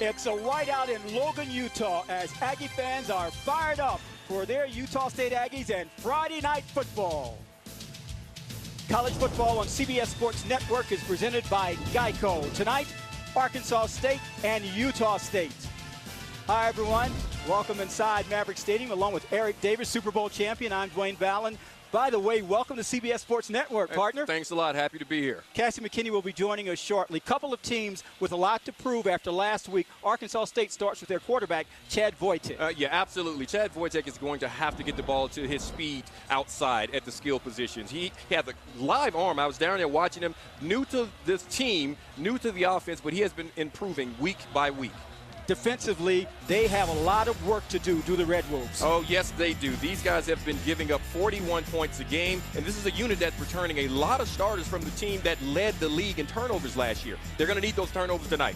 It's a whiteout in Logan, Utah, as Aggie fans are fired up for their Utah State Aggies and Friday night football. College football on CBS Sports Network is presented by Geico. Tonight, Arkansas State and Utah State. Hi, everyone. Welcome inside Maverick Stadium along with Eric Davis, Super Bowl champion. I'm Dwayne Ballin. By the way, welcome to CBS Sports Network, partner. Thanks a lot. Happy to be here. Cassie McKinney will be joining us shortly. Couple of teams with a lot to prove after last week. Arkansas State starts with their quarterback, Chad Voitek. Yeah, absolutely. Chad Voitek is going to have to get the ball to his speed outside at the skill positions. He had the live arm. I was down there watching him. New to this team, new to the offense, but he has been improving week by week. Defensively, they have a lot of work to do the Red Wolves. Oh, yes, they do. These guys have been giving up 41 points a game, and this is a unit that's returning a lot of starters from the team that led the league in turnovers last year. They're going to need those turnovers tonight.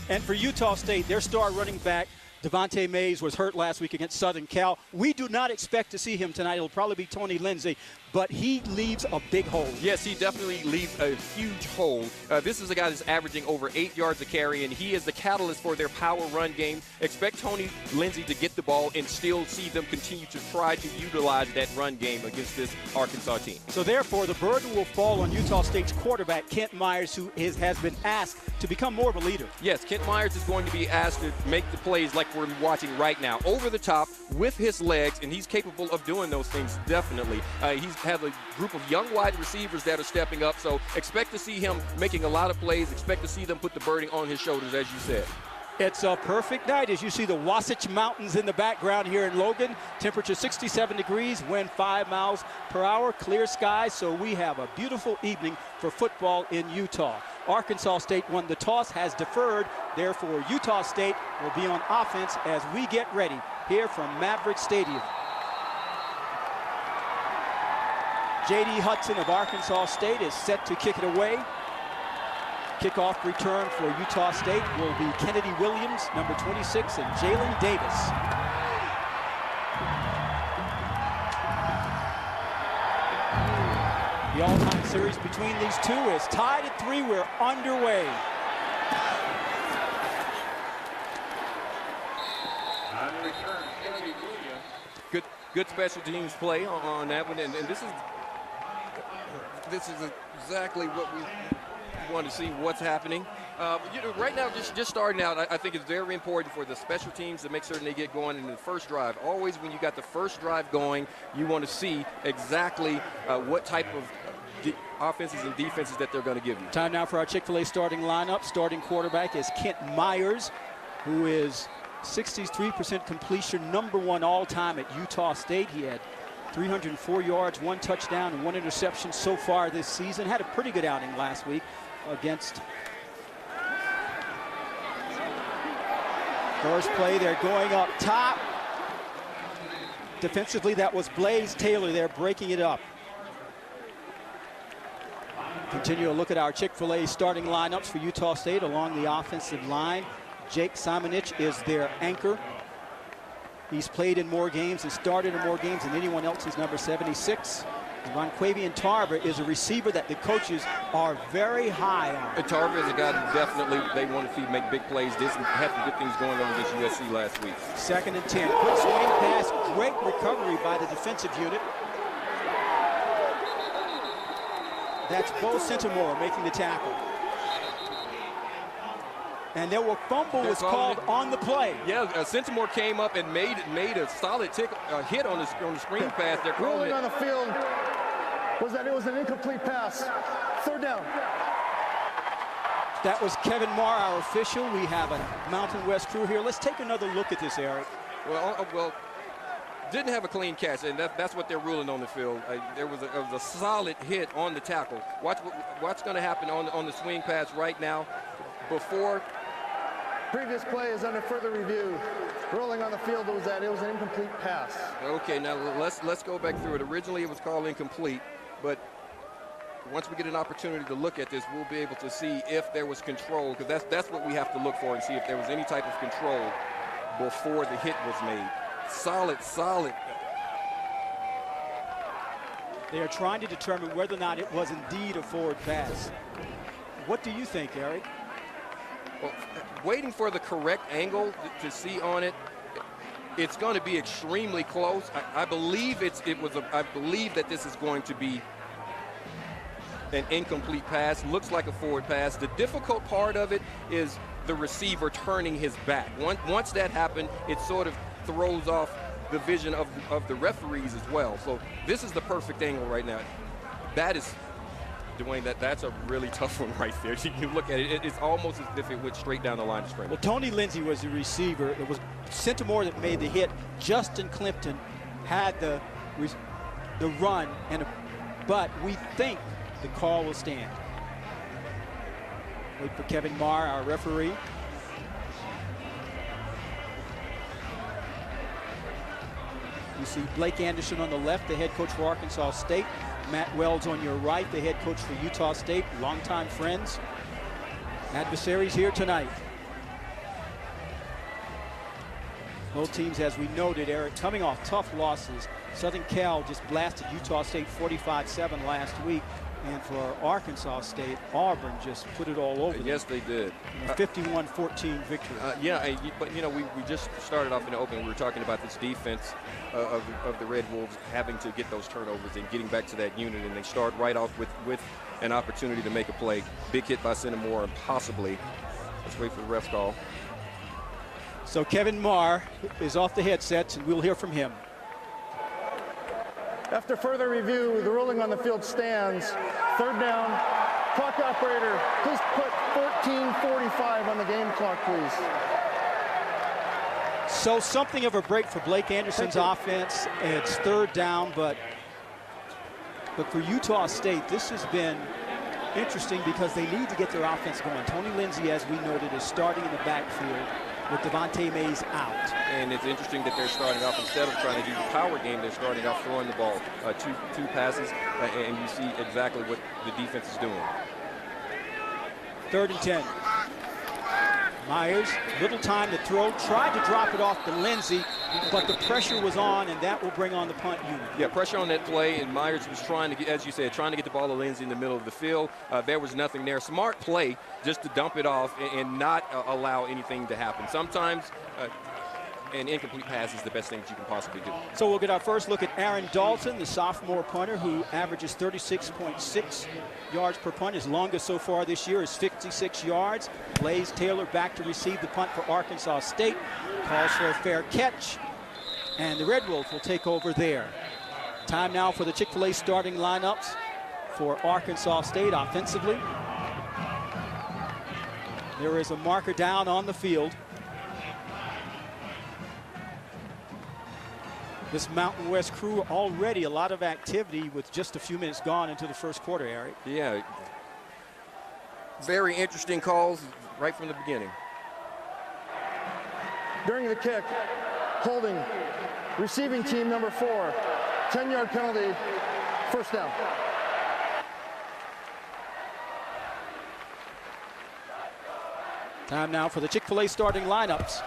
And for Utah State, their star running back, Devontae Mays, was hurt last week against Southern Cal. We do not expect to see him tonight. It'll probably be Tony Lindsay, but he leaves a big hole. Yes, he definitely leaves a huge hole. This is a guy that's averaging over 8 yards a carry, and he is the catalyst for their power run game. Expect Tony Lindsay to get the ball and still see them continue to try to utilize that run game against this Arkansas team. So therefore, the burden will fall on Utah State's quarterback, Kent Myers, who has been asked to become more of a leader. Yes, Kent Myers is going to be asked to make the plays like we're watching right now, over the top with his legs, and he's capable of doing those things, definitely. He has a group of young wide receivers that are stepping up, so expect to see him making a lot of plays. Expect to see them put the burden on his shoulders, as you said. It's a perfect night as you see the Wasatch Mountains in the background here in Logan. Temperature 67 degrees, wind 5 miles per hour, clear skies, so we have a beautiful evening for football in Utah. Arkansas State won the toss, has deferred. Therefore, Utah State will be on offense as we get ready here from Maverick Stadium. J.D. Hudson of Arkansas State is set to kick it away. Kickoff return for Utah State will be Kennedy Williams, number 26, and Jalen Davis. The all-time series between these two is tied at 3. We're underway. Good special teams play on that one, and this is exactly what we want to see what's happening. Right now, just starting out, I think it's very important for the special teams to make certain they get going in the first drive. Always when you got the first drive going, you want to see exactly what type of offenses and defenses that they're going to give you. Time now for our Chick-fil-A starting lineup. Starting quarterback is Kent Myers, who is 63% completion, #1 all-time at Utah State. He had 304 yards, 1 touchdown, and 1 interception so far this season. Had a pretty good outing last week against. First play, they're going up top. Defensively, that was Blaze Taylor there breaking it up. Continue to look at our Chick-fil-A starting lineups for Utah State along the offensive line. Jake Simonich is their anchor. He's played in more games and started in more games than anyone else. He's number 76. Ronquavian Tarver is a receiver that the coaches are very high on. Tarver is a guy that definitely they want to see make big plays. Did had some good things going on against USC last week. 2nd and 10. Quick swing pass. Great recovery by the defensive unit. That's Bo Centimore making the tackle. And there were fumble was called on the play. Yeah, Centimore came up and made a solid hit on the screen pass. They're ruling on the field was that it was an incomplete pass. 3rd down. That was Kevin Marr, our official. We have a Mountain West crew here. Let's take another look at this, Eric. Well, didn't have a clean catch, and that's what they're ruling on the field. There was a solid hit on the tackle. What's going to happen on the swing pass right now before. Previous play is under further review. Ruling on the field was that it was an incomplete pass. Okay, now let's go back through it. Originally it was called incomplete, but once we get an opportunity to look at this, we'll be able to see if there was control, because that's what we have to look for and see if there was any type of control before the hit was made. Solid. They are trying to determine whether or not it was indeed a forward pass. What do you think, Eric? waiting for the correct angle to see on it. It's going to be extremely close. I believe I believe that this is going to be an incomplete pass. Looks like a forward pass. The difficult part of it is the receiver turning his back. Once that happened, it sort of throws off the vision of the referees as well. So this is the perfect angle right now. That is, Dwayne, that's a really tough one right there. You look at it, it's almost as if it went straight down the line of scrimmage. Well, Tony Lindsay was the receiver. It was Centimore that made the hit. Justin Clifton had the run, but we think the call will stand. Wait for Kevin Marr, our referee. You see Blake Anderson on the left, the head coach for Arkansas State. Matt Wells on your right, the head coach for Utah State. Longtime friends. Adversaries here tonight. Both teams, as we noted, Eric, coming off tough losses. Southern Cal just blasted Utah State 45-7 last week. And for Arkansas State, Auburn just put it all over them. Yes, they did. A 51-14 victory. But, we just started off in the open. We were talking about this defense of the Red Wolves having to get those turnovers and getting back to that unit. And they start right off with an opportunity to make a play. Big hit by Centimore, and possibly, let's wait for the ref's call. So Kevin Marr is off the headsets, and we'll hear from him. After further review, the ruling on the field stands. Third down. Clock operator, please put 14:45 on the game clock, please. So something of a break for Blake Anderson's offense. It's third down, but for Utah State, this has been interesting because they need to get their offense going. Tony Lindsay, as we noted, is starting in the backfield with Devontae Mays out. And it's interesting that they're starting off, instead of trying to do the power game, they're starting off throwing the ball. Two passes, and you see exactly what the defense is doing. 3rd and 10. Myers, little time to throw, tried to drop it off to Lindsay, but the pressure was on, and that will bring on the punt unit. Yeah, pressure on that play, and Myers was trying to get, as you said, trying to get the ball to Lindsay in the middle of the field. There was nothing there. Smart play just to dump it off and not allow anything to happen. Sometimes an incomplete pass is the best thing that you can possibly do. So we'll get our first look at Aaron Dalton, the sophomore punter who averages 36.6 yards per punt. His longest so far this year is 56 yards. Blaze Taylor back to receive the punt for Arkansas State. Calls for a fair catch, and the Red Wolves will take over there. Time now for the Chick-fil-A starting lineups for Arkansas State offensively. There is a marker down on the field. This Mountain West crew, already a lot of activity with just a few minutes gone into the first quarter, Eric. Yeah, very interesting calls right from the beginning. During the kick, holding, receiving team number 4, 10-yard penalty, first down. Time now for the Chick-fil-A starting lineups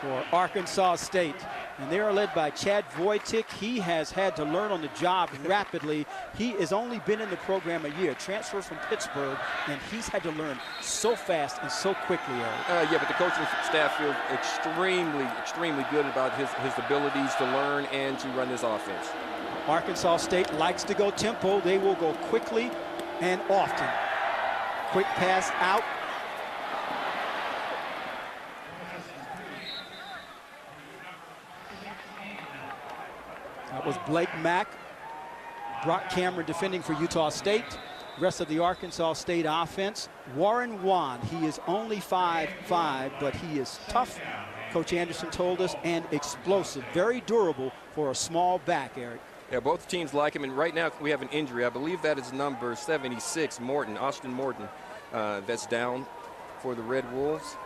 for Arkansas State. And they are led by Chad Wojcik. He has had to learn on the job rapidly. He has only been in the program a year, transferred from Pittsburgh, and he's had to learn so fast and so quickly, Eric. Yeah, but the coaching staff feels extremely good about his abilities to learn and to run this offense. Arkansas State likes to go tempo. They will go quickly and often. Quick pass out. That was Blake Mack. Brock Cameron defending for Utah State. Rest of the Arkansas State offense. Warren Wan, he is only 5'5", but he is tough, Coach Anderson told us, and explosive. Very durable for a small back, Eric. Yeah, both teams like him, and right now we have an injury. I believe that is number 76, Austin Morton, that's down for the Red Wolves.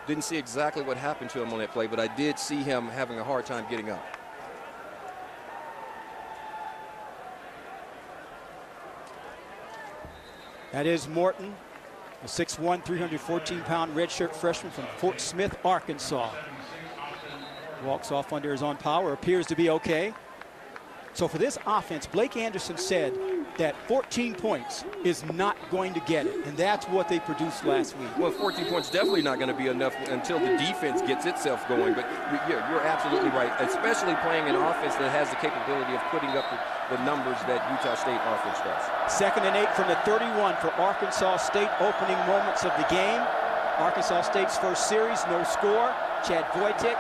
Didn't see exactly what happened to him on that play, but I did see him having a hard time getting up. That is Morton, a 6'1", 314-pound redshirt freshman from Fort Smith, Arkansas. Walks off under his own power, appears to be okay. So for this offense, Blake Anderson said that 14 points is not going to get it, and that's what they produced last week. Well, 14 points definitely not going to be enough until the defense gets itself going, but you're absolutely right, especially playing an offense that has the capability of putting up the numbers that Utah State offense does. 2nd and 8 from the 31 for Arkansas State, opening moments of the game. Arkansas State's first series, no score. Chad Wojtek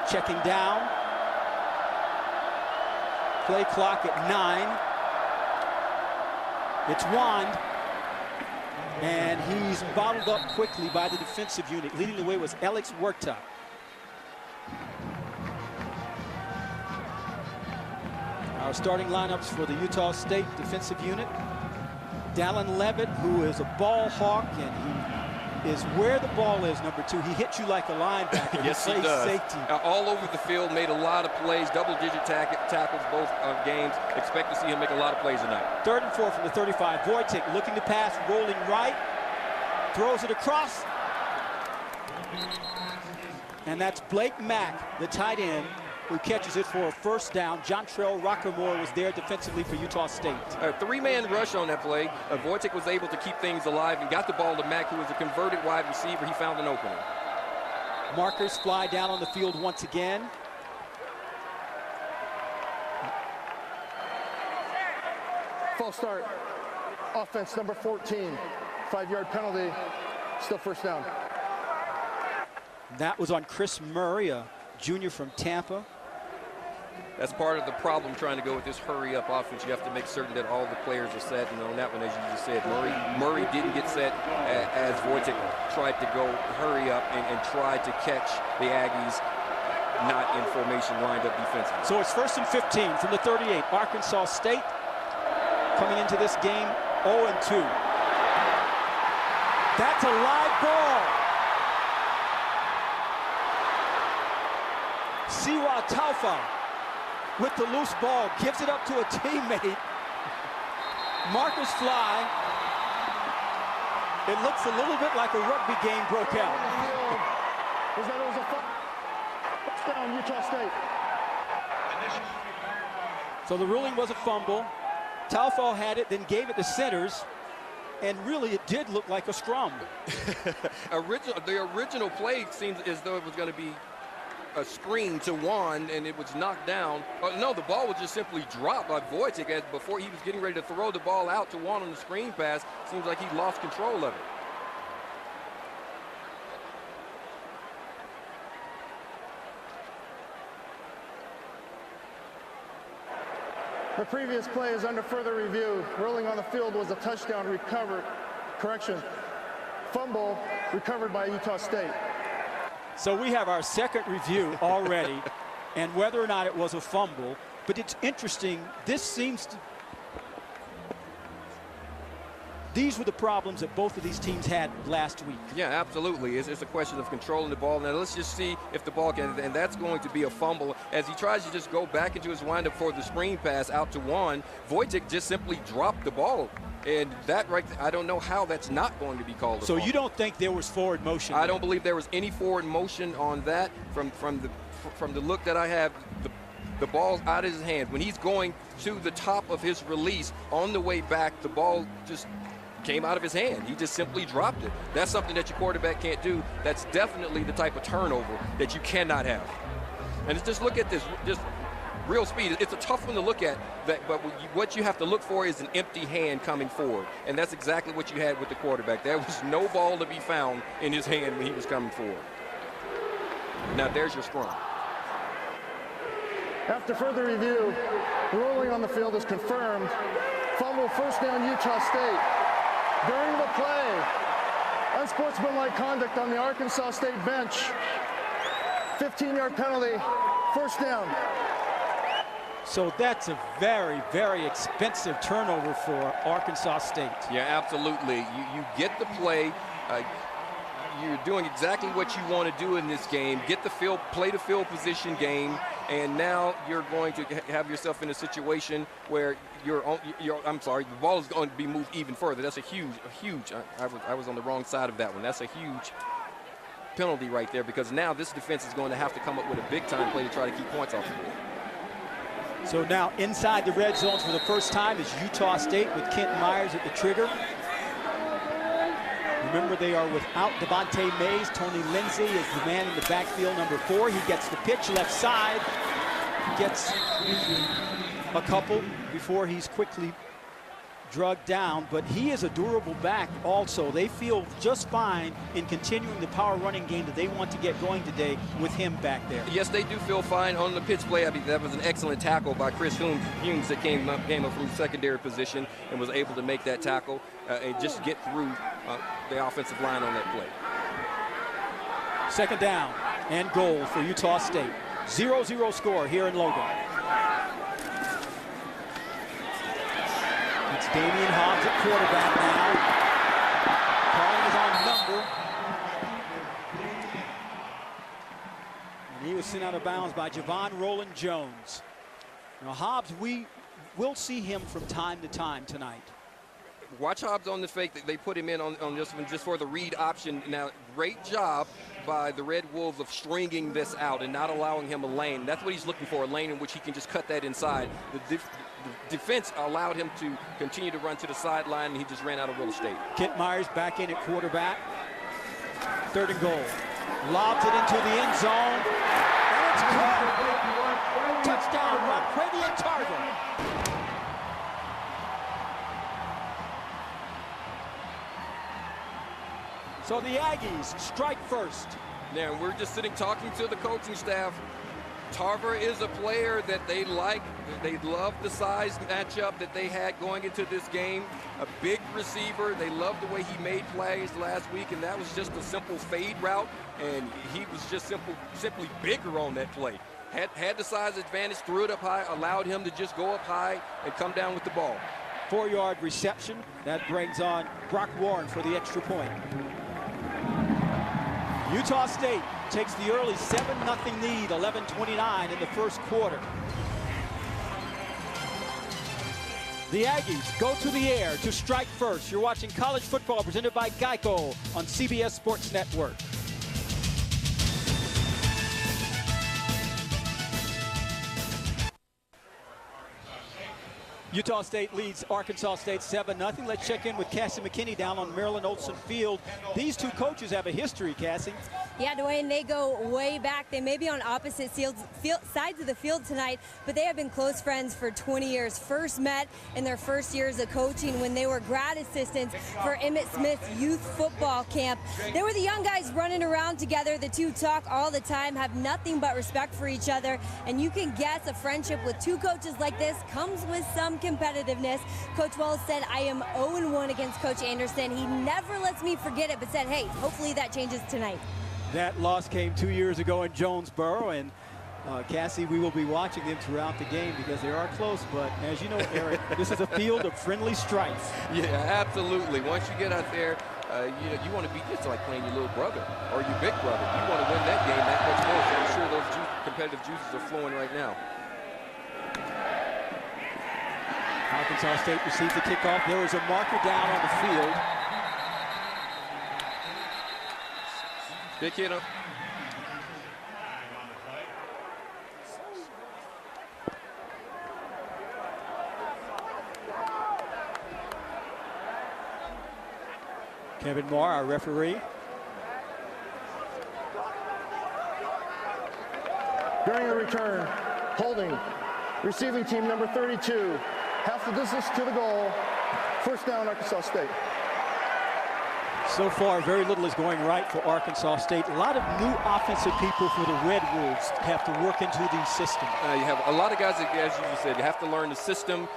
checking down. Play clock at 9. It's Wand, and he's bottled up quickly by the defensive unit. Leading the way was Alex Werta. Our starting lineups for the Utah State defensive unit. Dallin Levitt, who is a ball hawk, and he is where the ball is, number 2. He hits you like a linebacker. Yes, he does. Safety. All over the field, made a lot of plays, double-digit tackles both games. Expect to see him make a lot of plays tonight. 3rd and 4 from the 35. Wojtek looking to pass, rolling right, throws it across. And that's Blake Mack, the tight end, who catches it for a first down. Jontrell Rockamore was there defensively for Utah State. A 3-man rush on that play. Wojtek was able to keep things alive and got the ball to Mack, who was a converted wide receiver. He found an opening. Markers fly down on the field once again. False start. Offense number 14. 5-yard penalty. Still first down. That was on Chris Murray, a junior from Tampa. That's part of the problem trying to go with this hurry-up offense. You have to make certain that all the players are set. And on that one, as you just said, Murray didn't get set as Wojtek tried to go hurry up and tried to catch the Aggies not in formation, lined up defensively. So it's 1st and 15 from the 38. Arkansas State coming into this game 0-2. That's a live ball. Siwa Taufa with the loose ball, gives it up to a teammate. Markers fly. It looks a little bit like a rugby game broke out. Was that it was a touchdown, Utah State. So the ruling was a fumble. Taufa had it, then gave it to centers, and really it did look like a scrum. The original play seems as though it was going to be a screen to Juan, and it was knocked down. No, the ball was just simply dropped by Wojtek as before he was getting ready to throw the ball out to Juan on the screen pass. Seems like he lost control of it. The previous play is under further review. Rolling on the field was a touchdown fumble recovered by Utah State. So we have our second review already, and whether or not it was a fumble, but it's interesting. These were the problems that both of these teams had last week. Yeah, absolutely. It's a question of controlling the ball. Now let's just see if the ball can, and that's going to be a fumble as he tries to just go back into his windup for the screen pass out to Juan. Wojtek just simply dropped the ball. And that right there, I don't know how that's not going to be called a fumble. You don't think there was forward motion? I don't believe there was any forward motion on that. From the look that I have, the ball's out of his hand. When he's going to the top of his release on the way back, the ball just came out of his hand. He just simply dropped it. That's something that your quarterback can't do. That's definitely the type of turnover that you cannot have. And just look at this, just real speed. It's a tough one to look at, but what you have to look for is an empty hand coming forward. And that's exactly what you had with the quarterback. There was no ball to be found in his hand when he was coming forward. Now there's your scrum. After further review, the ruling on the field is confirmed. Fumble, first down, Utah State. During the play, unsportsmanlike conduct on the Arkansas State bench. 15-yard penalty, first down. So that's a very, very expensive turnover for Arkansas State. Yeah, absolutely. You get the play. You're doing exactly what you want to do in this game. Get the field, play the field position game, and now you're going to have yourself in a situation where the ball is going to be moved even further. That's a huge. I was on the wrong side of that one. That's a huge penalty right there, because now this defense is going to have to come up with a big-time play to try to keep points off the board. So now inside the red zones for the first time is Utah State with Kent Myers at the trigger. Remember, they are without Devontae Mays. Tony Lindsay is the man in the backfield, number 4. He gets the pitch left side. Gets a couple before he's quickly drugged down, but he is a durable back also. They feel just fine in continuing the power running game that they want to get going today with him back there. Yes, they do feel fine on the pitch play. I mean, that was an excellent tackle by Chris Humes that came up from secondary position and was able to make that tackle and just get through the offensive line on that play. Second down and goal for Utah State. 0-0 score here in Logan. It's Damian Hobbs at quarterback now. Calling is on number. And he was sent out of bounds by Javon Roland Jones. Now Hobbs, we will see him from time to time tonight. Watch Hobbs on the fake. They put him in on this one just for the read option. Now, great job by the Red Wolves of stringing this out and not allowing him a lane. That's what he's looking for, a lane in which he can just cut that inside. The defense allowed him to continue to run to the sideline, and he just ran out of real estate. Kent Myers back in at quarterback. 3rd and goal. Lobs it into the end zone. And it's caught. Touchdown, Raquavian Tarver. So the Aggies strike first. Now, we're just sitting talking to the coaching staff. Tarver is a player that they like. They love the size matchup that they had going into this game. A big receiver. They loved the way he made plays last week, and that was just a simple fade route, and he was just simply bigger on that play. Had the size advantage, threw it up high, allowed him to just go up high and come down with the ball. 4-yard reception. That brings on Brock Warren for the extra point. Utah State takes the early 7-0 lead, 11:29 in the first quarter. The Aggies go to the air to strike first. You're watching college football presented by Geico on CBS Sports Network. Utah State leads Arkansas State 7-0. Let's check in with Cassie McKinney down on Maryland Olson Field. These two coaches have a history, Cassie. Yeah, Dwayne, they go way back. They may be on opposite sides of the field tonight, but they have been close friends for 20 years. First met in their first years of coaching when they were grad assistants for Emmitt Smith's youth football camp. They were the young guys running around together. The two talk all the time, have nothing but respect for each other, and you can guess a friendship with two coaches like this comes with some competitiveness. Coach Wells said, I am 0-1 against Coach Anderson. He never lets me forget it, but said, hey, hopefully that changes tonight. That loss came 2 years ago in Jonesboro, and Cassie, we will be watching them throughout the game because they are close, but as you know, Eric, this is a field of friendly strife. Yeah, absolutely. Once you get out there, you want to be just like playing your little brother or your big brother. You want to win that game that much more, so I'm sure those competitive juices are flowing right now. Arkansas State receives the kickoff. There is a marker down on the field. Big hit up. Kevin Moore, our referee. During the return, holding, receiving team number 32, half the distance to the goal, first down, Arkansas State. So far, very little is going right for Arkansas State. A lot of new offensive people for the Red Wolves have to work into the system. You have a lot of guys, that, as you just said, you have to learn the system.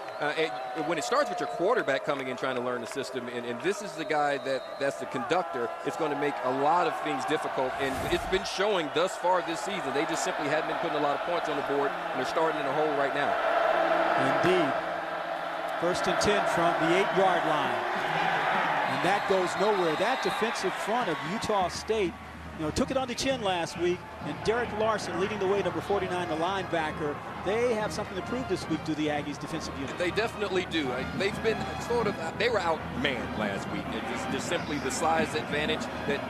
When it starts with your quarterback coming in trying to learn the system, and this is the guy that's the conductor, it's going to make a lot of things difficult. And it's been showing thus far this season. They just simply hadn't been putting a lot of points on the board, and they're starting in a hole right now. Indeed. 1st and 10 from the 8-yard line. And that goes nowhere. That defensive front of Utah State, took it on the chin last week. And Derek Larson leading the way, number 49, the linebacker. They have something to prove this week to the Aggies defensive unit. They definitely do. They've been they were outmanned last week. And just simply the size advantage that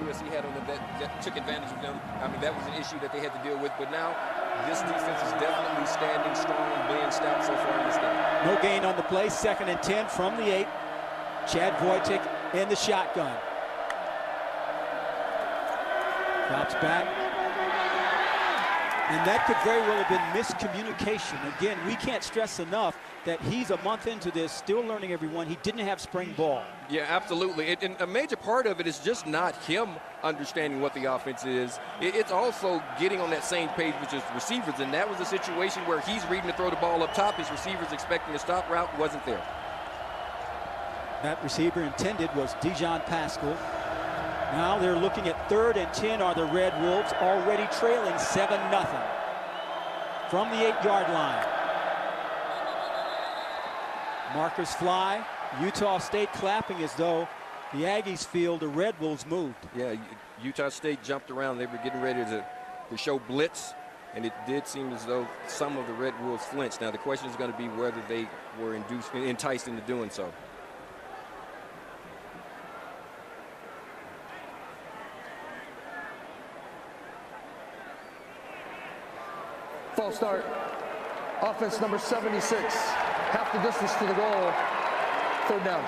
USC had on them that took advantage of them. I mean, that was an issue that they had to deal with. But now this defense is definitely standing strong, being stout so far in this game. No gain on the play. 2nd and 10 from the 8. Chad Wojtek in the shotgun. Drops back. And that could very well have been miscommunication. Again, we can't stress enough that he's a month into this, still learning everyone. He didn't have spring ball. Yeah, absolutely. And a major part of it is just not him understanding what the offense is. It's also getting on that same page with his receivers. And that was a situation where he's reading to throw the ball up top. His receivers expecting a stop route wasn't there. That receiver intended was Dijon Pascal. Now they're looking at 3rd and 10 are the Red Wolves, already trailing 7-0 from the 8-yard line. Markers fly. Utah State clapping as though the Aggies feel the Red Wolves moved. Yeah, Utah State jumped around. They were getting ready to show blitz, and it did seem as though some of the Red Wolves flinched. Now the question is going to be whether they were enticed into doing so. False start. Offense number 76. Half the distance to the goal. 3rd down.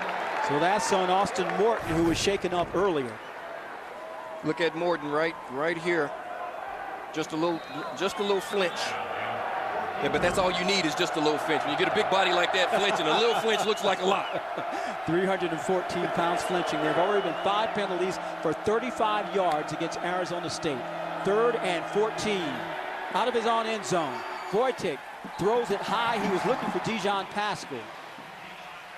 So that's on Austin Morton, who was shaken up earlier. Look at Morton right here. Just a little flinch. Yeah, but that's all you need is just a little flinch. When you get a big body like that flinching, a little flinch looks like a lot. 314 pounds flinching. There have already been 5 penalties for 35 yards against Arizona State. 3rd and 14. Out of his own end zone. Wojtek throws it high. He was looking for Dijon Pascal.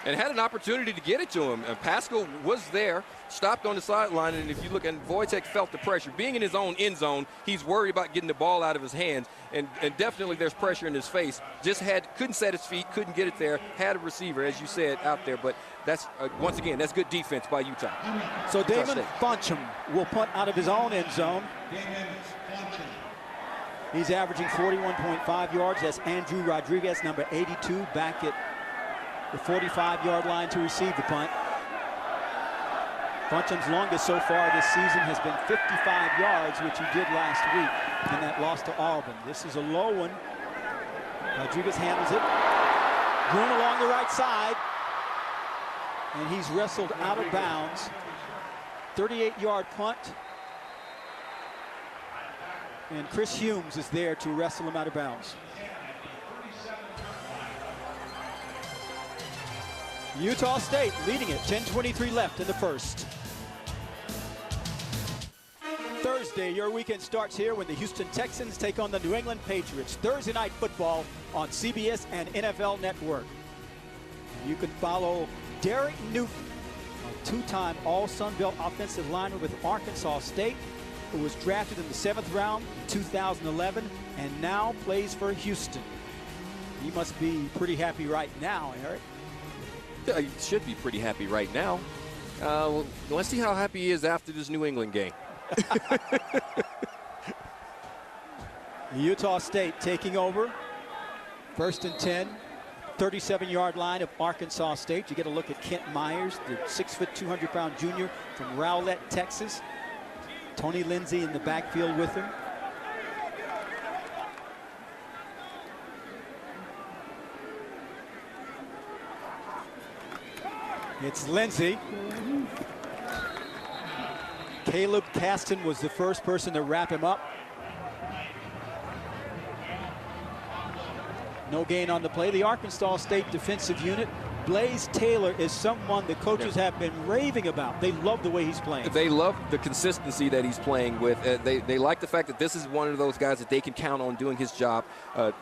And had an opportunity to get it to him. And Pascal was there, stopped on the sideline, and if you look, and Wojtek felt the pressure. Being in his own end zone, he's worried about getting the ball out of his hands, and definitely there's pressure in his face. Couldn't set his feet, couldn't get it there, had a receiver, as you said, out there, but that's, once again, that's good defense by Utah. So Damon Funcham will punt out of his own end zone. He's averaging 41.5 yards. That's Andrew Rodriguez, number 82, back at the 45-yard line to receive the punt. Funcham's longest so far this season has been 55 yards, which he did last week in that loss to Auburn. This is a low one. Rodriguez handles it. Groom along the right side. And he's wrestled out of bounds. 38-yard punt. And Chris Humes is there to wrestle him out of bounds. Utah State leading it, 10:23 left in the first. Thursday, your weekend starts here when the Houston Texans take on the New England Patriots. Thursday night football on CBS and NFL Network. You can follow Derek Newton, a 2-time All-Sun Belt offensive lineman with Arkansas State, who was drafted in the 7th round in 2011 and now plays for Houston. He must be pretty happy right now, Eric. Yeah, he should be pretty happy right now. Well, let's see how happy he is after this New England game. Utah State taking over. 1st and 10, 37-yard line of Arkansas State. You get a look at Kent Myers, the 6', 200-pound junior from Rowlett, Texas. Tony Lindsay in the backfield with him. It's Lindsay. Caleb Caston was the first person to wrap him up. No gain on the play. The Arkansas State defensive unit, Blaze Taylor, is someone the coaches have been raving about. They love the way he's playing. They love the consistency that he's playing with. They like the fact that this is one of those guys that they can count on doing his job,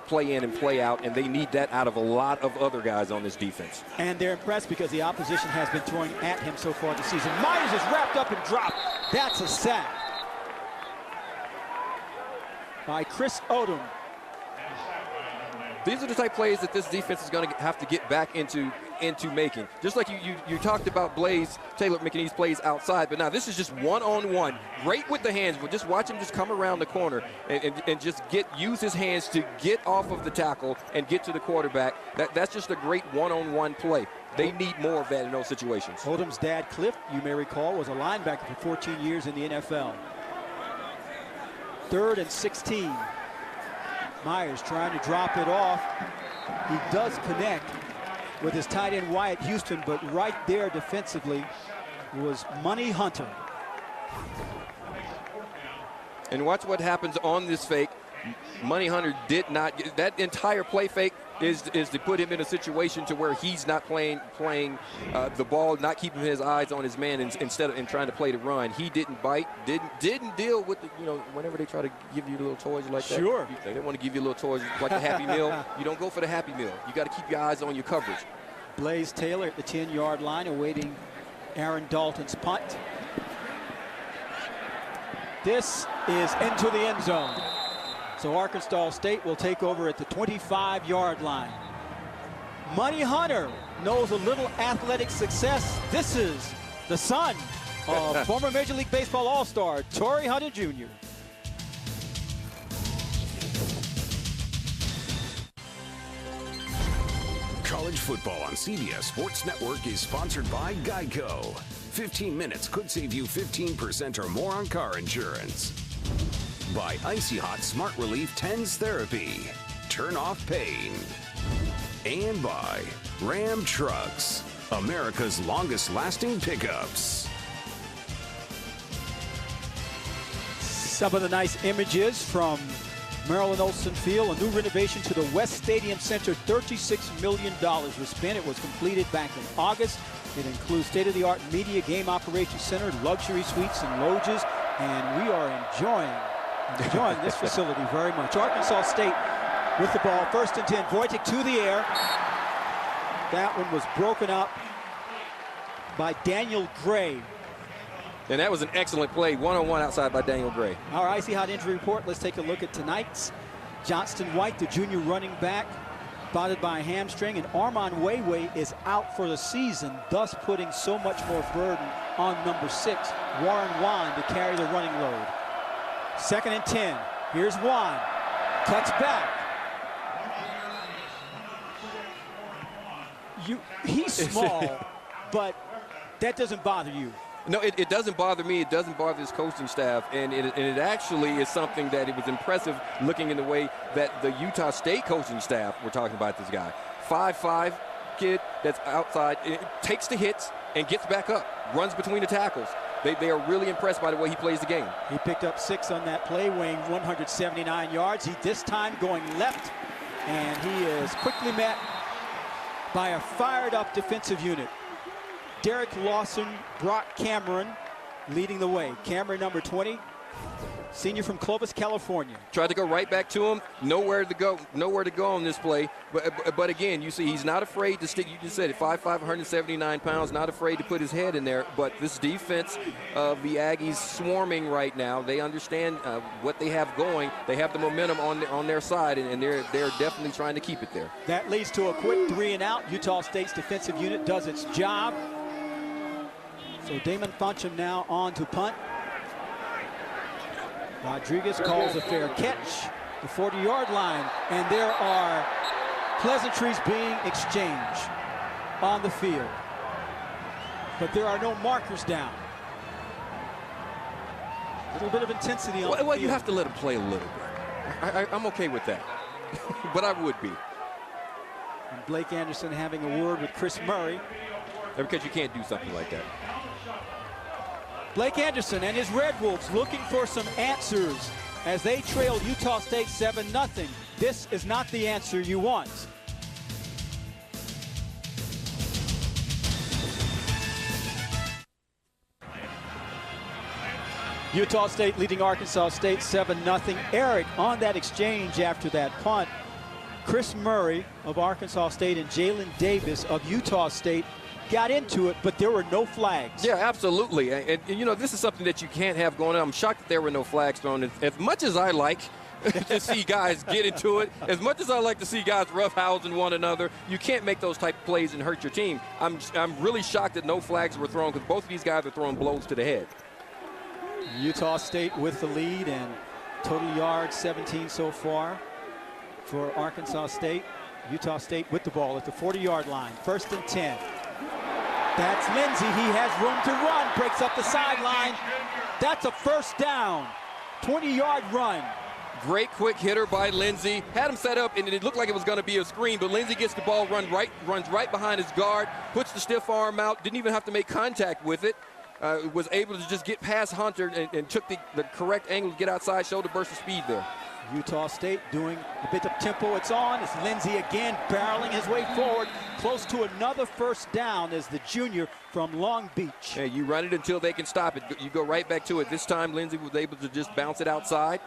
play in and play out, and they need that out of a lot of other guys on this defense. And they're impressed because the opposition has been throwing at him so far this season. Myers is wrapped up and dropped. That's a sack by Chris Odom. These are the type plays that this defense is going to have to get back into making. Just like you talked about Blaze Taylor making these plays outside, but now this is just one-on-one. Great with the hands, but just watch him just come around the corner and just use his hands to get off of the tackle and get to the quarterback. That's just a great one-on-one play. They need more of that in those situations. Odom's dad, Cliff, you may recall, was a linebacker for 14 years in the NFL. 3rd and 16. Myers trying to drop it off. He does connect with his tight end Wyatt Houston, but right there defensively was Money Hunter. And watch what happens on this fake. Money Hunter did not get that entire play fake is to put him in a situation to where he's not playing the ball, not keeping his eyes on his man instead of trying to play the run. He didn't bite, didn't deal with the, whenever they try to give you little toys like that. Sure. They want to give you little toys like the Happy Meal. You don't go for the Happy Meal. You got to keep your eyes on your coverage. Blaze Taylor at the 10-yard line awaiting Aaron Dalton's punt. This is into the end zone. So Arkansas State will take over at the 25-yard line. Money Hunter knows a little athletic success. This is the son of former Major League Baseball All-Star Torrey Hunter Jr. College football on CBS Sports Network is sponsored by Geico. 15 minutes could save you 15% or more on car insurance. By Icy Hot Smart Relief TENS Therapy. Turn off pain. And by Ram Trucks, America's longest lasting pickups. Some of the nice images from Marilyn Olsen Field, a new renovation to the West Stadium Center. $36 million was spent. It was completed back in August. It includes state-of-the-art media game operations center, luxury suites and loges, and we are enjoying this facility very much. Arkansas State with the ball, 1st and 10. Wojtek to the air. That one was broken up by Daniel Gray. And that was an excellent play, one-on-one outside by Daniel Gray. Our Icy Hot injury report. Let's take a look at tonight's. Johnston White, the junior running back, spotted by a hamstring, and Armon Wayway is out for the season, thus putting so much more burden on number 6, Warren Wan, to carry the running load. 2nd and 10. Here's Wan. Cuts back. He's small, but that doesn't bother you. No, it doesn't bother me. It doesn't bother his coaching staff. And it actually is something that it was impressive looking in the way that the Utah State coaching staff were talking about this guy. 5'5" kid that's outside, takes the hits and gets back up, runs between the tackles. They are really impressed by the way he plays the game. He picked up 6 on that play, weighing 179 yards. He this time going left, and he is quickly met by a fired-up defensive unit. Derek Lawson, Brock Cameron leading the way. Cameron, number 20, senior from Clovis, California. Tried to go right back to him. Nowhere to go on this play. But again, you see he's not afraid to stick. You just said it, 5'5", 179 pounds, not afraid to put his head in there. But this defense of the Aggies swarming right now. They understand what they have going. They have the momentum on their side, and they're definitely trying to keep it there. That leads to a quick 3-and-out. Utah State's defensive unit does its job. So Damon Funcham now on to punt. Rodriguez calls a fair catch, the 40-yard line, and there are pleasantries being exchanged on the field. But there are no markers down. A little bit of intensity on the field. Well, you have to let him play a little bit. I'm okay with that, but I would be. And Blake Anderson having a word with Chris Murray. Because you can't do something like that. Blake Anderson and his Red Wolves looking for some answers as they trail Utah State 7-0. This is not the answer you want. Utah State leading Arkansas State 7-0. Eric on that exchange after that punt. Chris Murray of Arkansas State and Jalen Davis of Utah State got into it, but there were no flags. Yeah, absolutely. And you know, this is something that you can't have going on. I'm shocked that there were no flags thrown. As much as I like to see guys get into it, as much as I like to see guys roughhousing one another, you can't make those type of plays and hurt your team. I'm really shocked that no flags were thrown because both of these guys are throwing blows to the head. Utah State with the lead and total yards 17 so far for Arkansas State. Utah State with the ball at the 40-yard line. 1st and 10. That's Lindsey. He has room to run. Breaks up the sideline. That's a 1st down. 20-yard run. Great quick hitter by Lindsey. Had him set up, and it looked like it was going to be a screen, but Lindsey gets the ball, runs right behind his guard, puts the stiff arm out, didn't even have to make contact with it. Was able to just get past Hunter and took the correct angle to get outside, showed a burst of speed there. Utah State doing a bit of tempo. It's on. It's Lindsey again barreling his way forward, close to another first down as the junior from Long Beach. Yeah, you run it until they can stop it. You go right back to it. This time Lindsey was able to just bounce it outside,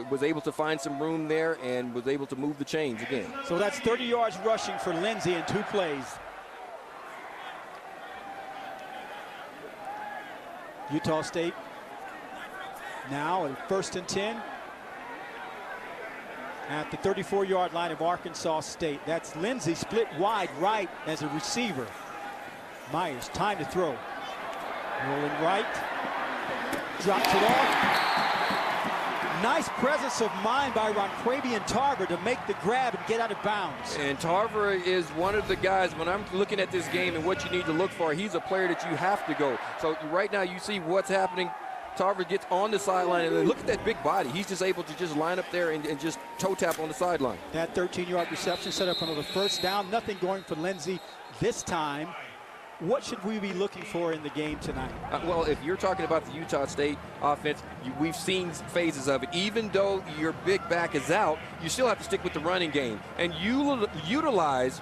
was able to find some room there, and was able to move the chains again. So that's 30 yards rushing for Lindsey in 2 plays. Utah State now at 1st and 10 at the 34-yard line of Arkansas State. That's Lindsey split wide right as a receiver. Myers, time to throw. Rolling right, drops it off. Nice presence of mind by Ronquavian Tarver to make the grab and get out of bounds. And Tarver is one of the guys, when I'm looking at this game and what you need to look for, he's a player that you have to go. So right now you see what's happening. Tarver gets on the sideline, and look at that big body. He's just able to just line up there and just toe tap on the sideline. That 13-yard reception set up another first down. Nothing going for Lindsey this time. What should we be looking for in the game tonight? Well, if you're talking about the Utah State offense, we've seen phases of it. Even though your big back is out, you still have to stick with the running game and utilize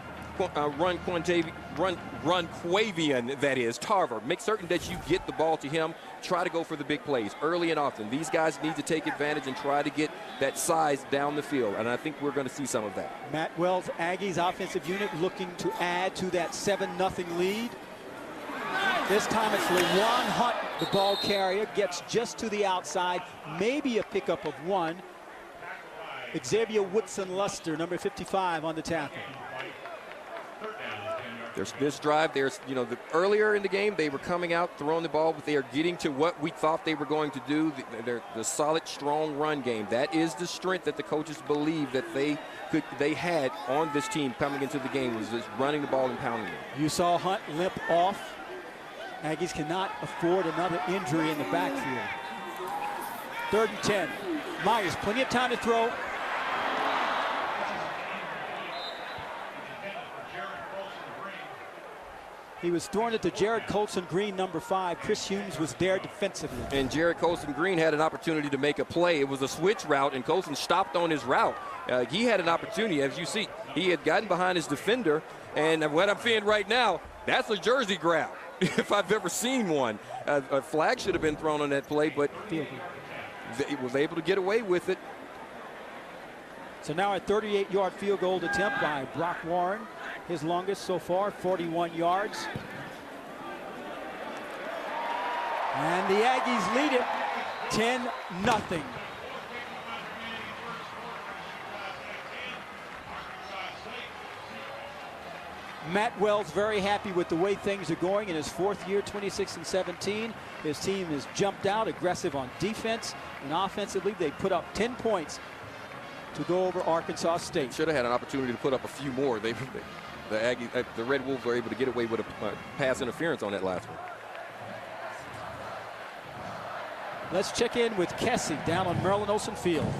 Ronquavian, that is, Tarver. Make certain that you get the ball to him. Try to go for the big plays early and often. These guys need to take advantage and try to get that size down the field, and I think we're going to see some of that. Matt Wells' Aggies offensive unit looking to add to that 7-0 lead. This time it's LeJuan Hunt, the ball carrier, gets just to the outside, maybe a pickup of 1. Xavier Woodson-Luster, number 55, on the tackle. There's this drive. Earlier in the game, they were coming out, throwing the ball, but they are getting to what we thought they were going to do, the solid, strong run game. That is the strength that the coaches believe that they had on this team coming into the game, was just running the ball and pounding it. You saw Hunt limp off. Aggies cannot afford another injury in the backfield. 3rd and 10. Myers, plenty of time to throw. He was throwing it to Jared Colson Green, number 5. Chris Humes was there defensively. And Jared Colson Green had an opportunity to make a play. It was a switch route, and Colson stopped on his route. He had an opportunity. As you see, he had gotten behind his defender, and what I'm seeing right now, that's a jersey grab, if I've ever seen one. A flag should have been thrown on that play, but he was able to get away with it. So now a 38-yard field goal attempt by Brock Warren. His longest so far, 41 yards. And the Aggies lead it 10-0. Matt Wells very happy with the way things are going in his 4th year, 26-17. His team has jumped out aggressive on defense, and offensively they put up 10 points to go over Arkansas State. Should have had an opportunity to put up a few more. The Red Wolves were able to get away with a pass interference on that last one. Let's check in with Kessie down on Marilyn Olsen Field.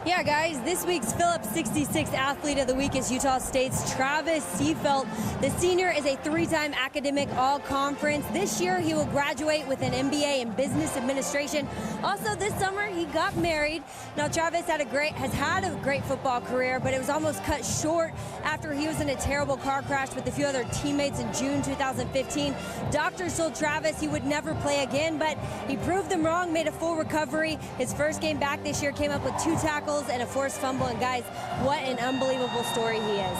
Yeah, guys, this week's Phillips 66 Athlete of the Week is Utah State's Travis Seafelt. The senior is a 3-time academic all-conference. This year, he will graduate with an MBA in Business Administration. Also, this summer, he got married. Now, Travis has had a great football career, but it was almost cut short after he was in a terrible car crash with a few other teammates in June 2015. Doctors told Travis he would never play again, but he proved them wrong, made a full recovery. His first game back this year came up with 2 tackles and a forced fumble, and guys, what an unbelievable story he is.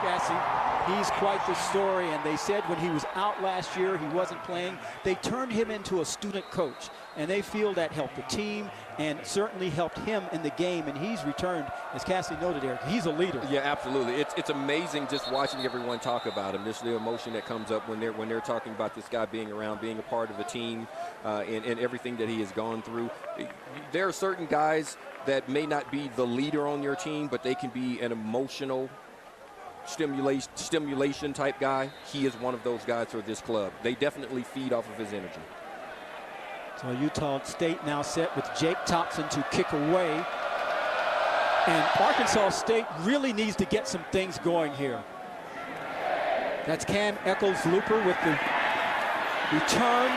Cassie, he's quite the story, and they said when he was out last year, he wasn't playing. They turned him into a student coach, and they feel that helped the team and certainly helped him in the game, and he's returned, as Cassie noted, Eric, he's a leader. Yeah, absolutely. It's amazing just watching everyone talk about him, just the emotion that comes up when they're talking about this guy being around, being a part of the team, and everything that he has gone through. There are certain guys that may not be the leader on your team, but they can be an emotional stimulation type guy. He is one of those guys for this club. They definitely feed off of his energy. So Utah State now set with Jake Thompson to kick away. And Arkansas State really needs to get some things going here. That's Cam Eccles-Looper with the return.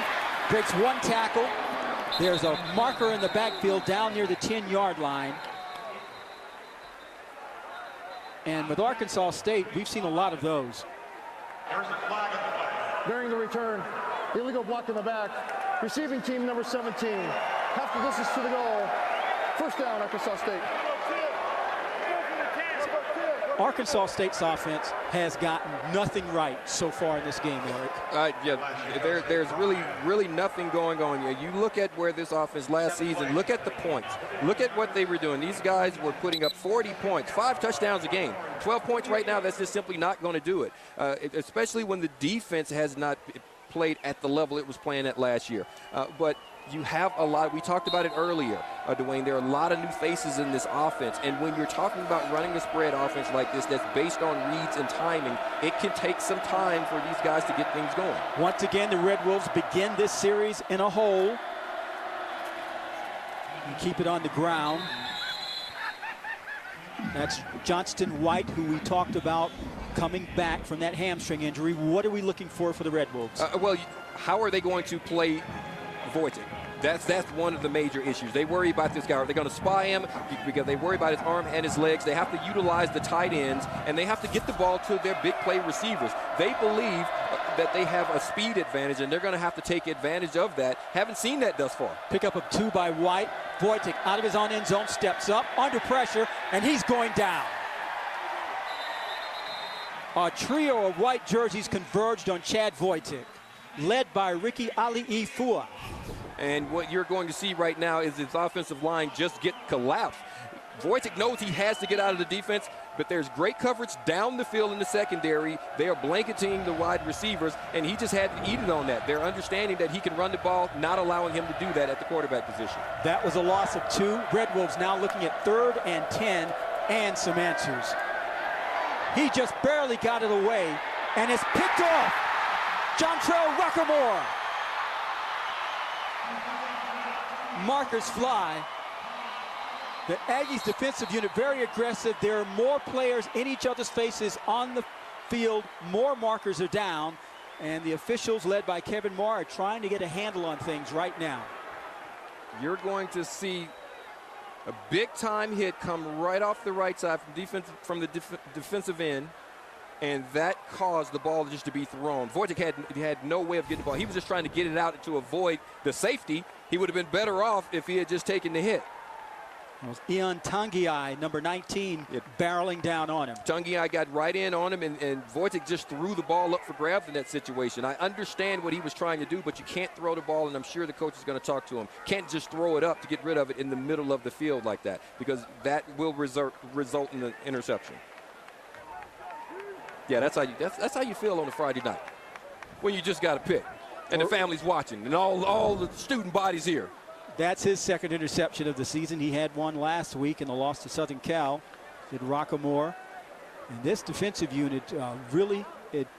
Breaks one tackle. There's a marker in the backfield down near the 10-yard line. And with Arkansas State, we've seen a lot of those. During the return, illegal block in the back. Receiving team number 17. Half the distance to the goal. First down, Arkansas State. Arkansas State's offense has gotten nothing right so far in this game, Eric. Yeah, there's really nothing going on here. You look at where this offense last season, look at the points. Look at what they were doing. These guys were putting up 40 points, 5 touchdowns a game. 12 points right now, that's just simply not going to do it, especially when the defense has not played at the level it was playing at last year. But you have a lot. We talked about it earlier, Dwayne. There are a lot of new faces in this offense. And when you're talking about running a spread offense like this that's based on reads and timing, it can take some time for these guys to get things going. Once again, the Red Wolves begin this series in a hole. You keep it on the ground. That's Johnston White, who we talked about coming back from that hamstring injury. What are we looking for the Red Wolves? Well, how are they going to play Wojtek? That's one of the major issues. They worry about this guy. Are they going to spy him? Because they worry about his arm and his legs. They have to utilize the tight ends, and they have to get the ball to their big play receivers. They believe that they have a speed advantage, and they're going to have to take advantage of that. Haven't seen that thus far. Pick up of 2 by White. Wojtek out of his own end zone, steps up, under pressure, and he's going down. A trio of white jerseys converged on Chad Wojtek, led by Ricky Ali-Ifua. And what you're going to see right now is his offensive line just get collapsed. Wojtek knows he has to get out of the defense, but there's great coverage down the field in the secondary. They are blanketing the wide receivers, and he just had to eat it on that. They're understanding that he can run the ball, not allowing him to do that at the quarterback position. That was a loss of 2. Red Wolves now looking at 3rd and 10 and some answers. He just barely got it away, and it's picked off. Jontrell Ruckamore. Markers fly. The Aggies defensive unit very aggressive. There are more players in each other's faces on the field. More markers are down, and the officials led by Kevin Moore are trying to get a handle on things right now. You're going to see a big-time hit come right off the right side from the defensive end, and that caused the ball just to be thrown. Wojtek had no way of getting the ball. He was just trying to get it out to avoid the safety. He would have been better off if he had just taken the hit. It was Ian Tangiai, number 19, barreling down on him. Tangiai got right in on him, and Wojtek just threw the ball up for grabs in that situation. I understand what he was trying to do, but you can't throw the ball, and I'm sure the coach is going to talk to him. Can't just throw it up to get rid of it in the middle of the field like that, because that will result in an interception. Yeah, that's how you feel on a Friday night when you just got a pick, and the family's watching, and all the student bodies here. That's his 2nd interception of the season. He had one last week in the loss to Southern Cal. Did Rockamore. And this defensive unit really,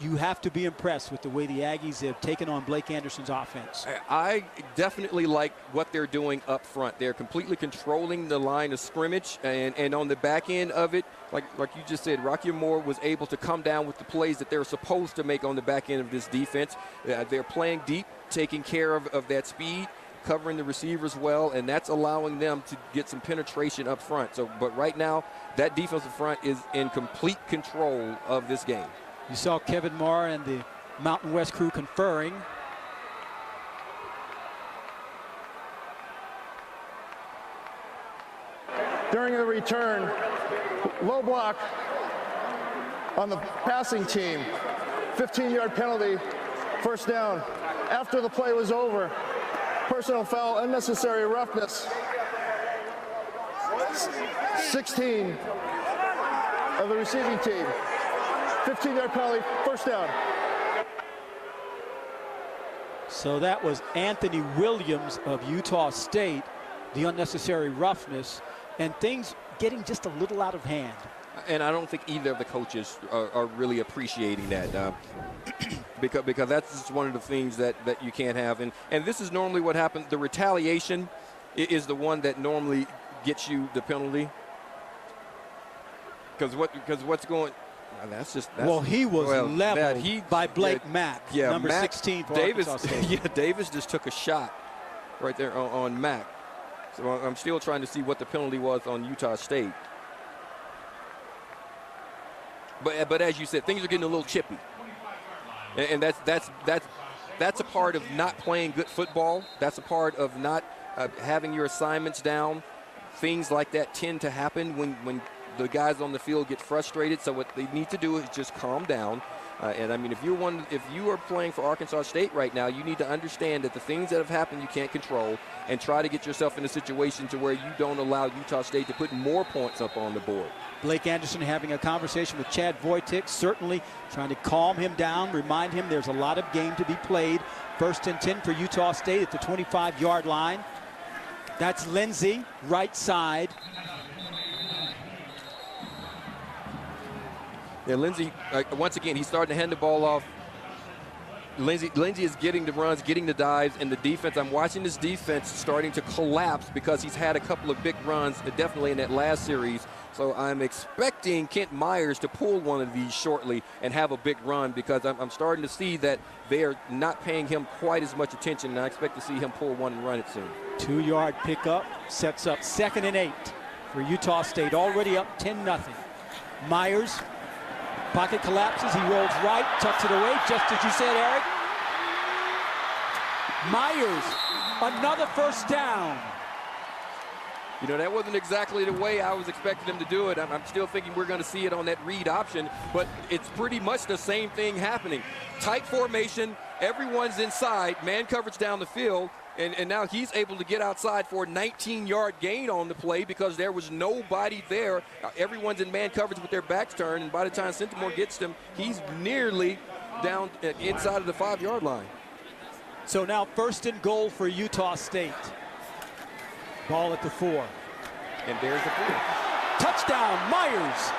you have to be impressed with the way the Aggies have taken on Blake Anderson's offense. I definitely like what they're doing up front. They're completely controlling the line of scrimmage, and on the back end of it, like you just said, Rockamore was able to come down with the plays that they're supposed to make on the back end of this defense. They're playing deep, taking care of that speed, covering the receivers well, and that's allowing them to get some penetration up front. But right now, that defensive front is in complete control of this game. You saw Kevin Moore and the Mountain West crew conferring. During the return, low block on the passing team. 15-yard penalty, first down. After the play was over, personal foul, unnecessary roughness. 16 of the receiving team. 15-yard penalty, first down. So that was Anthony Williams of Utah State, the unnecessary roughness, and things getting just a little out of hand. And I don't think either of the coaches are really appreciating that. because that's just one of the things that you can't have. And this is normally what happens. The retaliation is the one that normally gets you the penalty. Because what's going – well, he was leveled by Blake Mack, number Mack, 16 for Davis. Arkansas State. Davis just took a shot right there on Mack. So I'm still trying to see what the penalty was on Utah State. But as you said, things are getting a little chippy, and that's a part of not playing good football. That's a part of not having your assignments down. Things like that tend to happen when the guys on the field get frustrated. So what they need to do is just calm down. And I mean, if you are playing for Arkansas State right now, you need to understand that the things that have happened you can't control, and try to get yourself in a situation to where you don't allow Utah State to put more points up on the board. Blake Anderson having a conversation with Chad Voitic, certainly trying to calm him down, remind him there's a lot of game to be played. 1st and 10 for Utah State at the 25-yard line. That's Lindsey, right side. Yeah, Lindsey, once again, he's starting to hand the ball off. Lindsey is getting the runs, getting the dives, and the defense. I'm watching this defense starting to collapse because he's had a couple of big runs, definitely in that last series. So I'm expecting Kent Myers to pull one of these shortly and have a big run, because I'm starting to see that they are not paying him quite as much attention, and I expect to see him pull one and run it soon. 2-yard pickup sets up 2nd and 8 for Utah State, already up 10-0. Myers. Pocket collapses, he rolls right, tucks it away, just as you said, Eric. Myers, another first down. You know, that wasn't exactly the way I was expecting him to do it. I'm still thinking we're going to see it on that read option, but it's pretty much the same thing happening. Tight formation, everyone's inside, man coverage down the field, and now he's able to get outside for a 19-yard gain on the play because there was nobody there. Everyone's in man coverage with their backs turned, and by the time Centimore gets them, he's nearly down inside of the 5-yard line. So now 1st and goal for Utah State. Ball at the 4. And there's the 4. Touchdown, Myers.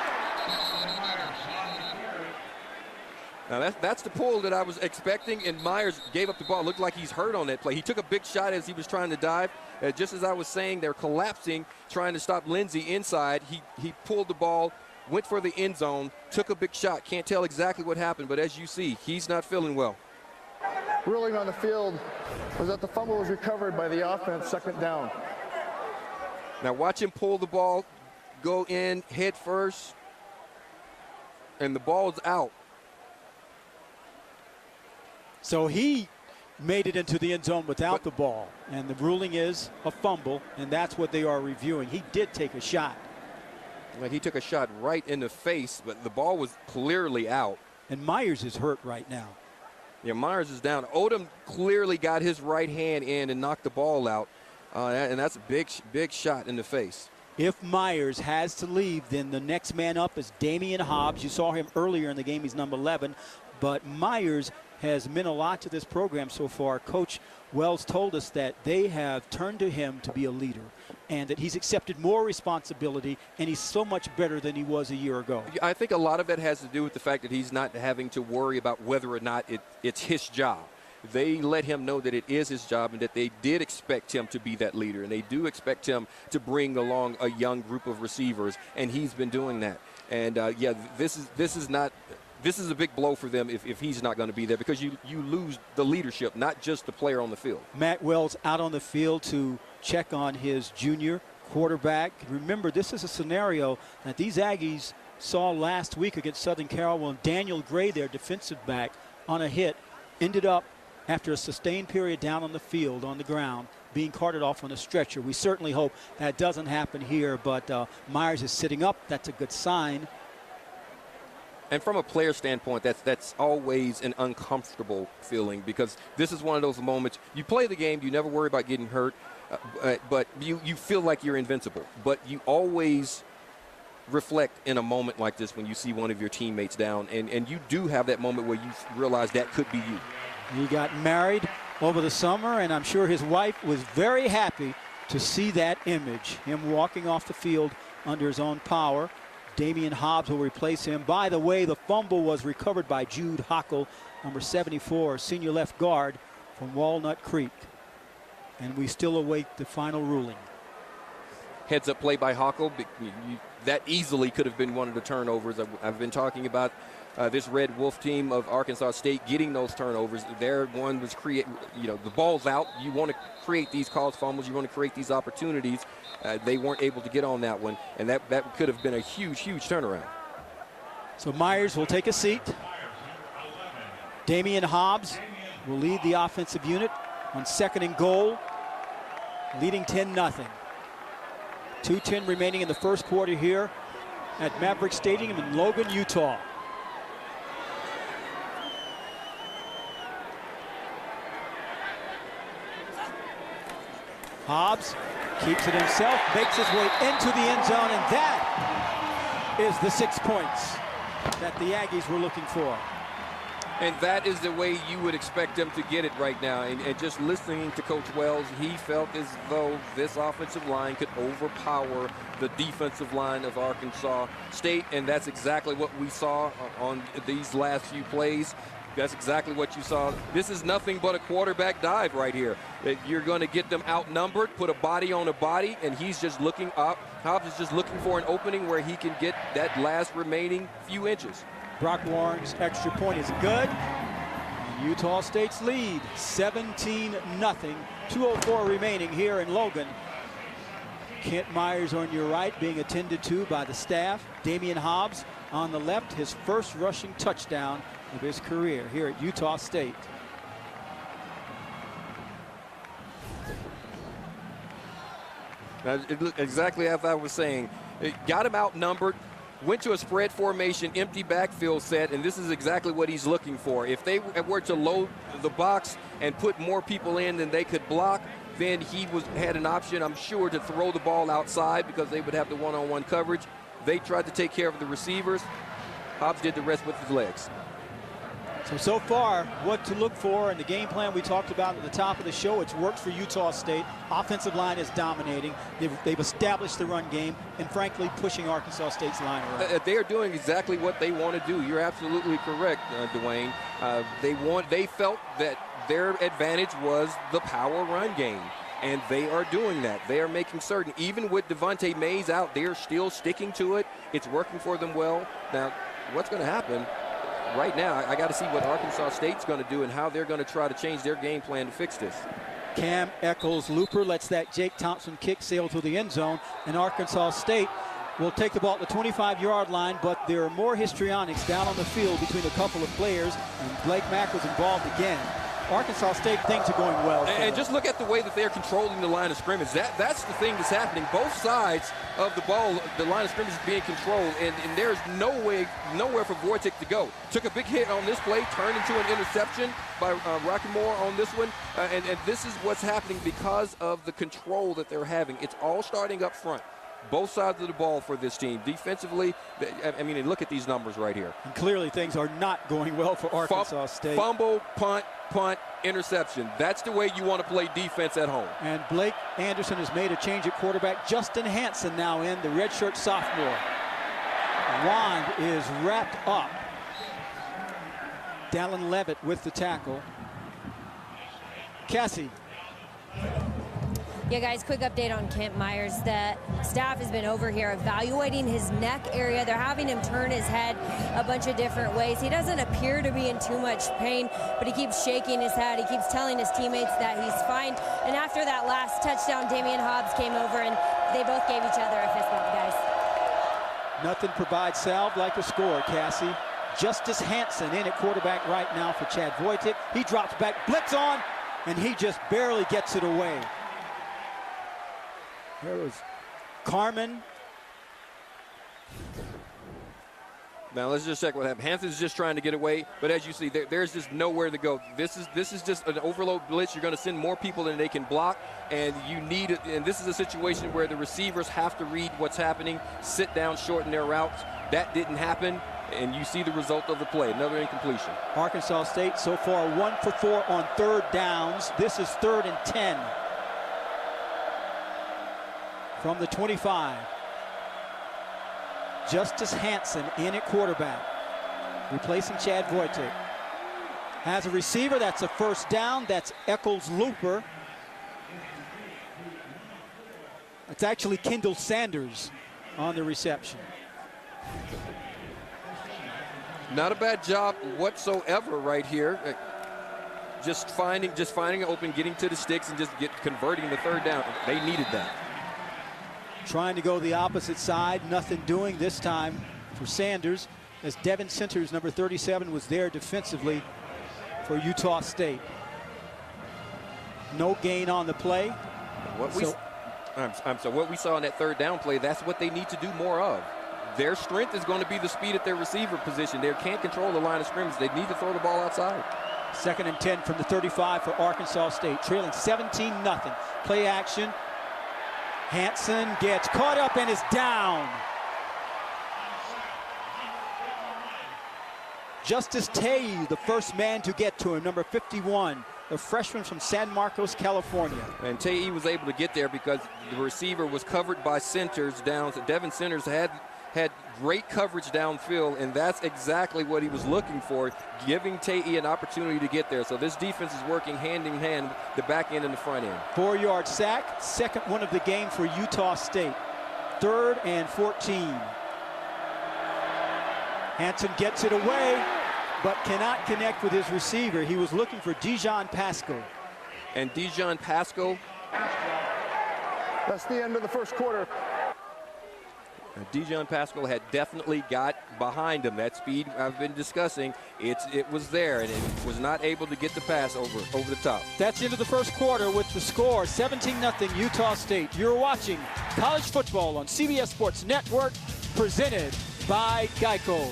Now that's the pull that I was expecting, and Myers gave up the ball. Looked like he's hurt on that play. He took a big shot as he was trying to dive. Just as I was saying, they're collapsing, trying to stop Lindsey inside. He pulled the ball, went for the end zone, took a big shot. Can't tell exactly what happened, but as you see, he's not feeling well. Ruling on the field was that the fumble was recovered by the offense, 2nd down. Now watch him pull the ball, go in head first, and the ball's out. So he made it into the end zone without the ball, and the ruling is a fumble, and that's what they are reviewing. He did take a shot. Like, he took a shot right in the face, but the ball was clearly out. And Myers is hurt right now. Yeah, Myers is down. Odom clearly got his right hand in and knocked the ball out, and that's a big shot in the face. If Myers has to leave, then the next man up is Damian Hobbs. You saw him earlier in the game. He's number 11. But Myers has meant a lot to this program so far. Coach Wells told us that they have turned to him to be a leader, and that he's accepted more responsibility, and he's so much better than he was a year ago. I think a lot of that has to do with the fact that he's not having to worry about whether or not it's his job. They let him know that it is his job, and that they did expect him to be that leader, and they do expect him to bring along a young group of receivers, and he's been doing that. And yeah, this is a big blow for them if he's not going to be there, because you lose the leadership, not just the player on the field. Matt Wells out on the field to check on his junior quarterback. Remember, this is a scenario that these Aggies saw last week against Southern Carroll when Daniel Gray, their defensive back, on a hit, ended up, after a sustained period down on the field, on the ground, being carted off on a stretcher. We certainly hope that doesn't happen here, but Myers is sitting up. That's a good sign. And from a player standpoint, that's always an uncomfortable feeling, because this is one of those moments. You play the game, you never worry about getting hurt, but you feel like you're invincible. But you always reflect in a moment like this when you see one of your teammates down, and you do have that moment where you realize that could be you. He got married over the summer, and I'm sure his wife was very happy to see that image, him walking off the field under his own power. Damian Hobbs will replace him. By the way, the fumble was recovered by Jude Hockel, number 74, senior left guard from Walnut Creek. And we still await the final ruling. Heads up play by Hockel. That easily could have been one of the turnovers. I've been talking about this Red Wolf team of Arkansas State getting those turnovers. Their one was the ball's out. You want to create these caused fumbles. You want to create these opportunities. They weren't able to get on that one, and that could have been a huge, huge turnaround. So Myers will take a seat. Damian Hobbs will lead the offensive unit on 2nd and goal, leading 10-0. 2:10 remaining in the first quarter here at Maverick Stadium in Logan, Utah. Hobbs keeps it himself, makes his way into the end zone, and that is the 6 points that the Aggies were looking for. And that is the way you would expect them to get it right now. And just listening to Coach Wells, he felt as though this offensive line could overpower the defensive line of Arkansas State, and that's exactly what we saw on these last few plays. That's exactly what you saw. This is nothing but a quarterback dive right here. You're going to get them outnumbered, put a body on a body, and he's just looking up. Hobbs is just looking for an opening where he can get that last remaining few inches. Brock Warren's extra point is good. And Utah State's lead, 17-0. 2:04 remaining here in Logan. Kent Myers on your right being attended to by the staff. Damian Hobbs on the left, his first rushing touchdown of his career here at Utah State. Exactly as I was saying. It got him outnumbered. Went to a spread formation, empty backfield set, and this is exactly what he's looking for. If they were to load the box and put more people in than they could block, then he had an option, I'm sure, to throw the ball outside because they would have the one-on-one coverage. They tried to take care of the receivers. Hobbs did the rest with his legs. So far, what to look for in the game plan we talked about at the top of the show, it's worked for Utah State. Offensive line is dominating. They've established the run game and, frankly, pushing Arkansas State's line around. They are doing exactly what they want to do. You're absolutely correct, Dwayne. They felt that their advantage was the power run game, and they are doing that. They are making certain, even with Devontae Mays out, they're still sticking to it. It's working for them well. Now, what's going to happen? Right now, I got to see what Arkansas State's going to do and how they're going to try to change their game plan to fix this. Cam Eccles Looper lets that Jake Thompson kick sail to the end zone, and Arkansas State will take the ball at the 25-yard line, but there are more histrionics down on the field between a couple of players, and Blake Mack was involved again. Arkansas State, things are going well. And just look at the way that they're controlling the line of scrimmage. That's the thing that's happening. Both sides of the ball, the line of scrimmage is being controlled, and there's nowhere for Vortic to go. Took a big hit on this play, turned into an interception by Rocky Moore on this one, and this is what's happening because of the control that they're having. It's all starting up front. Both sides of the ball for this team. Defensively, I mean, look at these numbers right here. And clearly things are not going well for Arkansas State. Fumble, punt, interception. That's the way you want to play defense at home. And Blake Anderson has made a change at quarterback. Justin Hansen now in, the redshirt sophomore. Wand is wrapped up. Dallin Levitt with the tackle. Cassie. Yeah, guys, quick update on Kent Myers. The staff has been over here evaluating his neck area. They're having him turn his head a bunch of different ways. He doesn't appear to be in too much pain, but he keeps shaking his head. He keeps telling his teammates that he's fine. And after that last touchdown, Damian Hobbs came over, and they both gave each other a fist bump, guys. Nothing provides salve like a score, Cassie. Justice Hansen in at quarterback right now for Chad Voitic. He drops back, blitz on, and he just barely gets it away. There was Carmen. Now let's just check what happened. Hanson's just trying to get away, but as you see, there's just nowhere to go. This is just an overload blitz. You're going to send more people than they can block, and you need it. And this is a situation where the receivers have to read what's happening, sit down, shorten their routes. That didn't happen, and you see the result of the play. Another incompletion. Arkansas State so far 1 for 4 on third downs. This is 3rd and 10. From the 25. Justice Hansen in at quarterback, replacing Chad Wojtek. Has a receiver. That's a first down. That's Eccles Looper. It's actually Kendall Sanders on the reception. Not a bad job whatsoever right here. Just finding it open, getting to the sticks, and just converting the third down. They needed that. Trying to go the opposite side. Nothing doing this time for Sanders, as Devin Centers, number 37, was there defensively for Utah State. No gain on the play. What we saw in that third down play, that's what they need to do more of. Their strength is going to be the speed at their receiver position. They can't control the line of scrimmage. They need to throw the ball outside. 2nd and 10 from the 35 for Arkansas State, trailing 17-0. Play action. Hansen gets caught up and is down. Justice Tay, the first man to get to him, number 51, the freshman from San Marcos, California. And Tay was able to get there because the receiver was covered by Centers down. So Devin Centers had great coverage downfield, and that's exactly what he was looking for, giving Tay an opportunity to get there. So this defense is working hand in hand, the back end and the front end. 4-yard sack, second one of the game for Utah State. 3rd and 14. Hansen gets it away, but cannot connect with his receiver. He was looking for Dijon Pasco. And Dijon Pasco. That's the end of the first quarter. Dijon Pascal had definitely got behind him. That speed I've been discussing, it was there, and it was not able to get the pass over the top. That's into the first quarter with the score 17-0 Utah State. You're watching college football on CBS Sports Network, presented by Geico.